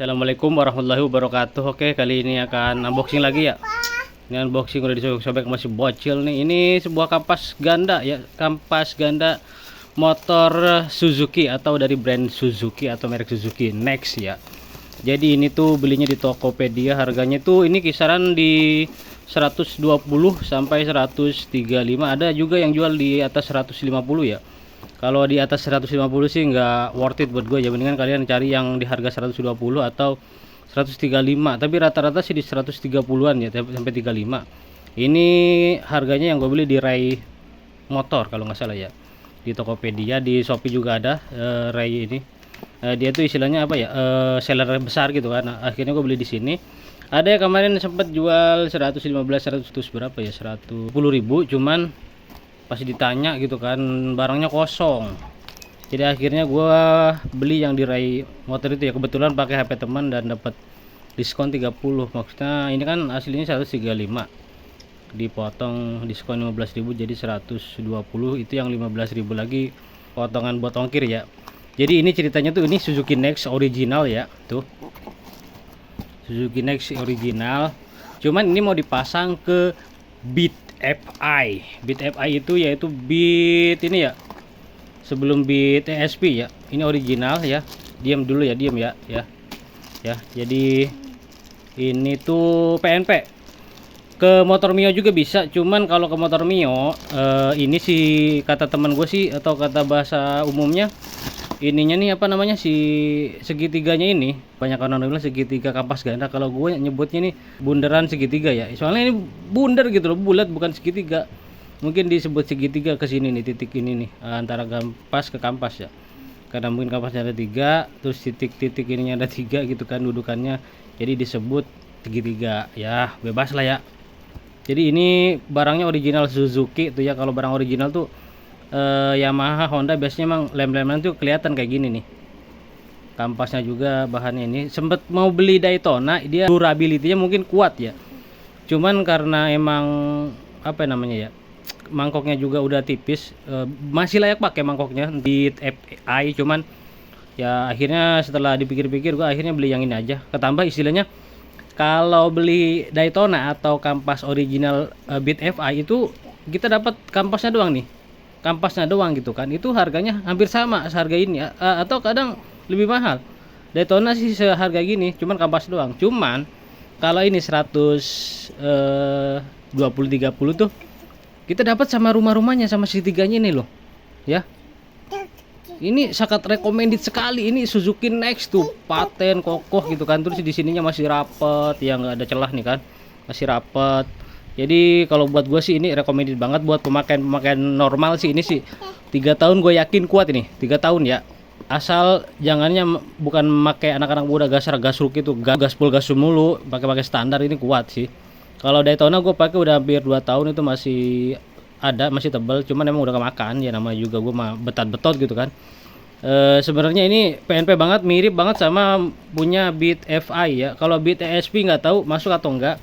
Assalamualaikum warahmatullahi wabarakatuh. Oke, kali ini akan unboxing lagi ya. Ini unboxing udah disobek-sobek masih bocil nih. Ini sebuah kampas ganda ya, kampas ganda motor Suzuki atau dari brand Suzuki atau merek Suzuki Next ya. Jadi ini tuh belinya di Tokopedia, harganya tuh ini kisaran di 120 sampai 135. Ada juga yang jual di atas 150 ya. Kalau di atas 150 sih nggak worth it buat gue ya, mendingan kalian cari yang di harga 120 atau 135, tapi rata-rata sih di 130-an ya sampai 35. Ini harganya yang gue beli di Rai Motor kalau nggak salah ya, di Tokopedia. Di Shopee juga ada Rai ini. Dia tuh istilahnya apa ya, seller besar gitu kan. Nah, akhirnya gue beli di sini. Ada yang kemarin sempat jual 115 100 berapa ya, 110.000, cuman pas ditanya gitu kan barangnya kosong. Jadi akhirnya gua beli yang di Rai Motor itu ya, kebetulan pakai HP teman dan dapat diskon 30. Maksudnya ini kan aslinya 135, dipotong diskon 15.000 jadi 120, itu yang 15.000 lagi potongan buat ongkir ya. Jadi ini ceritanya tuh, ini Suzuki Next original ya, tuh Suzuki Next original, cuman ini mau dipasang ke Beat FI. Beat FI itu yaitu Beat ini ya, sebelum Beat ESP ya. Ini original ya. Diam dulu ya, diam ya, ya. Jadi ini tuh PNP. Ke motor Mio juga bisa, cuman kalau ke motor Mio ini sih kata teman gue sih, atau kata bahasa umumnya, ininya nih apa namanya, si segitiganya ini, banyak orang bilang segitiga kampas ganda, kalau gue nyebutnya nih bunderan segitiga ya, soalnya ini bundar gitu loh, bulat bukan segitiga. Mungkin disebut segitiga ke sini nih, titik ini nih antara kampas ke kampas ya, karena mungkin kampasnya ada 3, terus titik-titik ininya ada 3 gitu kan dudukannya, jadi disebut segitiga ya, bebas lah ya. Jadi ini barangnya original Suzuki tuh ya. Kalau barang original tuh Yamaha, Honda biasanya emang lem-leman tuh kelihatan kayak gini nih. Kampasnya juga bahannya ini. Sempet mau beli Daytona, dia durability-nya mungkin kuat ya. Cuman karena emang apa namanya ya, mangkoknya juga udah tipis, masih layak pakai mangkoknya di FI, cuman ya akhirnya setelah dipikir-pikir gua akhirnya beli yang ini aja. Ketambah istilahnya kalau beli Daytona atau kampas original Beat FI itu kita dapat kampasnya doang nih, kampasnya doang gitu kan, itu harganya hampir sama seharga ini ya, atau kadang lebih mahal. Daytona sih seharga gini, cuman kampas doang. Cuman kalau ini 120 30 tuh kita dapat sama rumah-rumahnya, sama segitiganya ini loh ya. Ini sangat recommended sekali. Ini Suzuki Next tuh paten kokoh gitu kan, terus di sininya masih rapet ya, nggak ada celah nih kan, masih rapet. Jadi kalau buat gue sih ini recommended banget buat pemakaian normal sih. Ini sih 3 tahun gue yakin kuat ini, 3 tahun ya. Asal jangannya bukan pakai anak-anak muda gasruk itu, gaspol gas mulu, pakai standar, ini kuat sih. Kalau Daytona gue pakai udah hampir 2 tahun, itu masih ada, masih tebal, cuman emang udah kemakan ya, namanya juga gue mah betot-betot gitu kan. Sebenarnya ini PNP banget, mirip banget sama punya Beat FI ya. Kalau Beat ESP nggak tahu masuk atau enggak.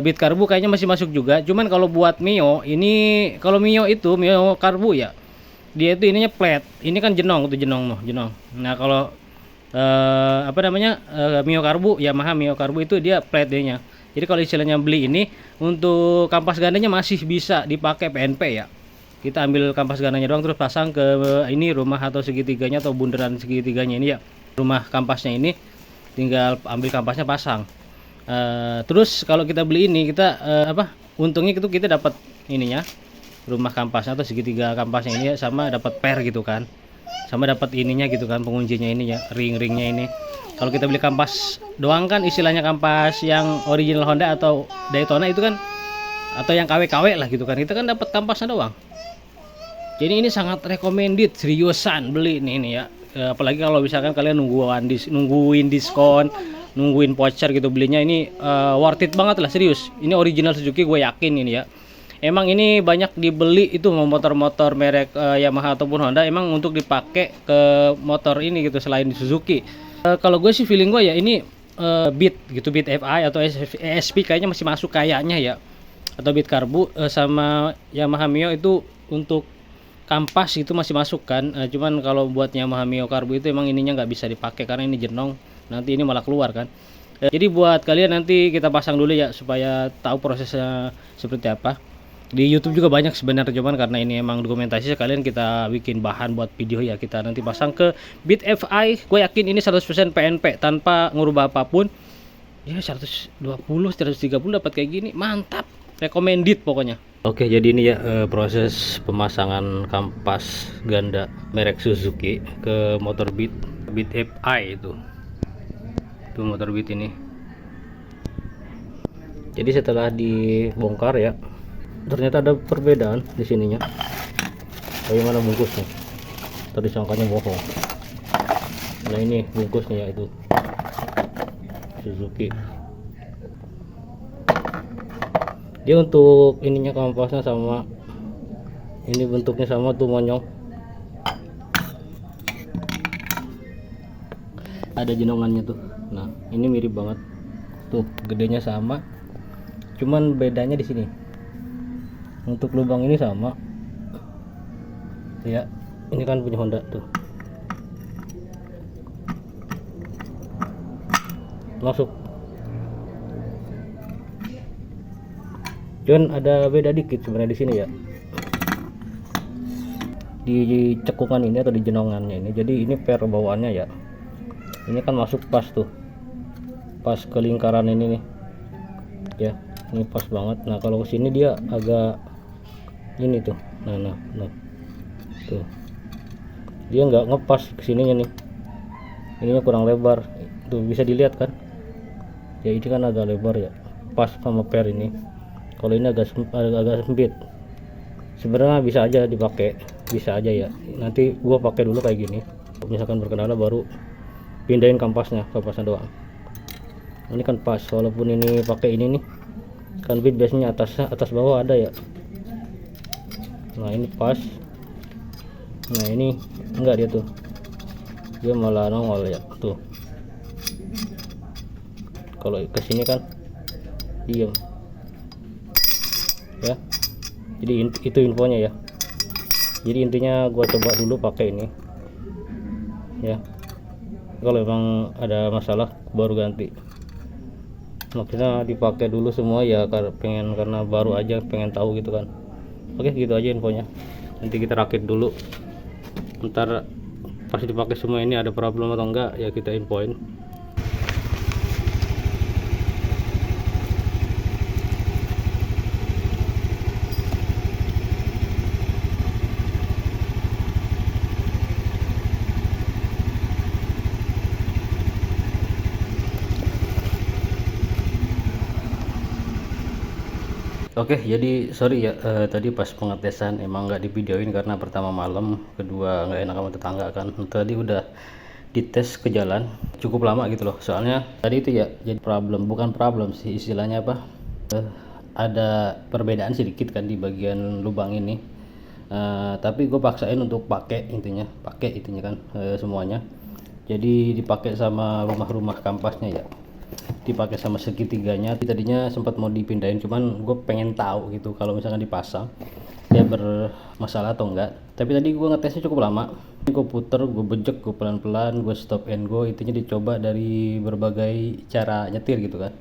Beat Karbu kayaknya masih masuk juga. Cuman kalau buat Mio ini, kalau Mio itu Mio Karbu ya, dia itu ininya flat. Ini kan jenong tuh, jenong. Nah kalau apa namanya, Mio Karbu, Yamaha Mio Karbu itu dia flat dia-nya. Jadi kalau istilahnya beli ini untuk kampas gandanya masih bisa dipakai PNP ya. Kita ambil kampas gandanya doang, terus pasang ke ini rumah atau segitiganya atau bundaran segitiganya ini ya. Rumah kampasnya ini tinggal ambil kampasnya pasang. Terus kalau kita beli ini kita untungnya itu kita dapat ininya, rumah kampasnya atau segitiga kampasnya ini ya, sama dapat per gitu kan. Sama dapat ininya gitu kan, penguncinya ini ya, ring-ringnya ini. Kalau kita beli kampas doang kan, istilahnya kampas yang original Honda atau Daytona itu kan, atau yang KW-KW lah gitu kan, kita kan dapat kampasnya doang. Jadi ini sangat recommended, seriusan beli ini ya. Apalagi kalau misalkan kalian nungguin diskon, nungguin voucher gitu, belinya ini worth it banget lah, serius. Ini original Suzuki, gue yakin ini ya. Emang ini banyak dibeli itu motor-motor merek Yamaha ataupun Honda, emang untuk dipakai ke motor ini gitu, selain di Suzuki. Kalau gue sih feeling gue ya ini Beat gitu, Beat FI atau ESP kayaknya masih masuk kayaknya ya, atau Beat Karbu sama Yamaha Mio itu untuk kampas itu masih masuk kan. Cuman kalau buat Yamaha Mio Karbu itu emang ininya nggak bisa dipakai karena ini jenong, nanti ini malah keluar kan. Jadi buat kalian nanti kita pasang dulu ya supaya tahu prosesnya seperti apa. Di YouTube juga banyak sebenarnya, cuman karena ini emang dokumentasi sekalian kita bikin bahan buat video ya. Kita nanti pasang ke BitFi. Gue yakin ini 100% PNP tanpa ngubah apapun. Ya 120, 130 dapat kayak gini, mantap. Recommended pokoknya. Oke, jadi ini ya proses pemasangan kampas ganda merek Suzuki ke motor BitFi itu. Tuh motor Beat ini. Jadi setelah dibongkar ya, ternyata ada perbedaan di sininya. Bagaimana bungkusnya? Tadi sangkanya bohong. Nah ini bungkusnya ya, itu Suzuki. Dia untuk ininya kampasnya sama, ini bentuknya sama tuh monyong. Ada jenongannya tuh. Nah ini mirip banget tuh, gedenya sama, cuman bedanya di sini. Untuk lubang ini sama ya, ini kan punya Honda tuh, masuk. Cuman ada beda dikit sebenarnya di sini ya, di cekungan ini atau di jenongannya ini. Jadi ini per bawaannya ya, ini kan masuk pas tuh, pas ke lingkaran ini nih ya, ini pas banget. Nah kalau kesini dia agak ini tuh, nah tuh, dia nggak ngepas kesininya nih, ininya kurang lebar tuh, bisa dilihat kan ya, ini kan agak lebar ya, pas sama per ini. Kalau ini agak sempit. Sebenarnya bisa aja dipakai, bisa aja ya, nanti gua pakai dulu kayak gini, misalkan berkendara baru pindahin kampasnya doang. Ini kan pas, walaupun ini pakai ini nih kan bit biasanya atas bawah ada ya. Nah ini pas, nah ini enggak, dia tuh dia malah nongol ya tuh. Kalau kesini kan diem ya. Jadi itu infonya ya. Jadi intinya gua coba dulu pakai ini ya, kalau memang ada masalah baru ganti. Maksudnya dipakai dulu semua ya, karena baru aja, pengen tahu gitu kan. Oke gitu aja infonya, nanti kita rakit dulu, ntar pas dipakai semua ini ada problem atau enggak ya kita infoin. Oke, jadi sorry ya, tadi pas pengetesan emang nggak divideoin karena pertama malam, kedua nggak enak sama tetangga kan. Tadi udah dites ke jalan cukup lama gitu loh, soalnya tadi itu ya jadi bukan problem sih istilahnya apa, ada perbedaan sedikit kan di bagian lubang ini. Tapi gue paksain untuk pakai intinya kan semuanya. Jadi dipakai sama rumah-rumah kampasnya ya, dipakai sama segitiganya. Tadinya sempat mau dipindahin, cuman gue pengen tahu gitu kalau misalkan dipasang ya bermasalah atau enggak. Tapi tadi gue ngetesnya cukup lama, gue puter, gue bejek, gue pelan-pelan, gue stop and go. Intinya dicoba dari berbagai cara nyetir gitu kan,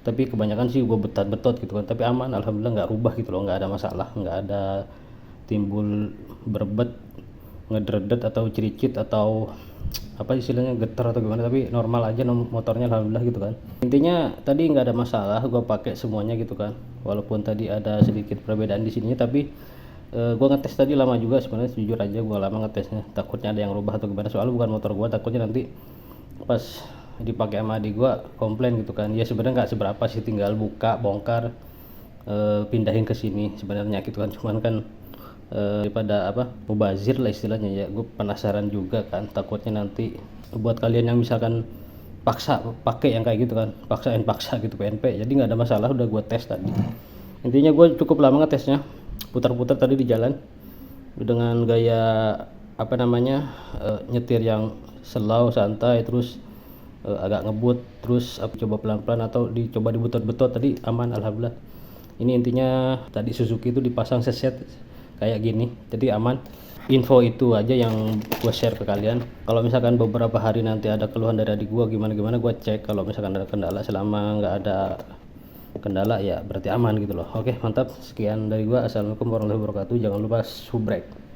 tapi kebanyakan sih gue betot gitu kan. Tapi aman, alhamdulillah, nggak rubah gitu loh, nggak ada masalah, nggak ada timbul berbet, ngedredet atau cericit atau apa istilahnya getar atau gimana. Tapi normal aja motornya, alhamdulillah gitu kan. Intinya tadi nggak ada masalah, gue pakai semuanya gitu kan, walaupun tadi ada sedikit perbedaan di sininya. Tapi gue ngetes tadi lama juga sebenarnya, jujur aja gue lama ngetesnya, takutnya ada yang rubah atau gimana. Soalnya bukan motor gue, takutnya nanti pas dipakai sama adik gue komplain gitu kan. Ya sebenarnya nggak seberapa sih, tinggal buka, bongkar, pindahin ke sini sebenarnya gitu kan. Cuman kan daripada apa, mubazir lah istilahnya ya, gue penasaran juga kan, takutnya nanti buat kalian yang misalkan paksa pakai yang kayak gitu kan, paksa gitu PNP, jadi nggak ada masalah. Udah gue tes tadi, intinya gue cukup lama ngetesnya, putar-putar tadi di jalan dengan gaya apa namanya, nyetir yang slow santai, terus agak ngebut, terus coba pelan-pelan atau dicoba dibetot-betot, tadi aman alhamdulillah. Ini intinya tadi Suzuki itu dipasang seset kayak gini, jadi aman. info itu aja yang gue share ke kalian. Kalau misalkan beberapa hari nanti ada keluhan dari adik gue gimana gue cek. Kalau misalkan ada kendala, selama nggak ada kendala ya berarti aman gitu loh. Oke, mantap. Sekian dari gue. Assalamualaikum warahmatullahi wabarakatuh. Jangan lupa subrek.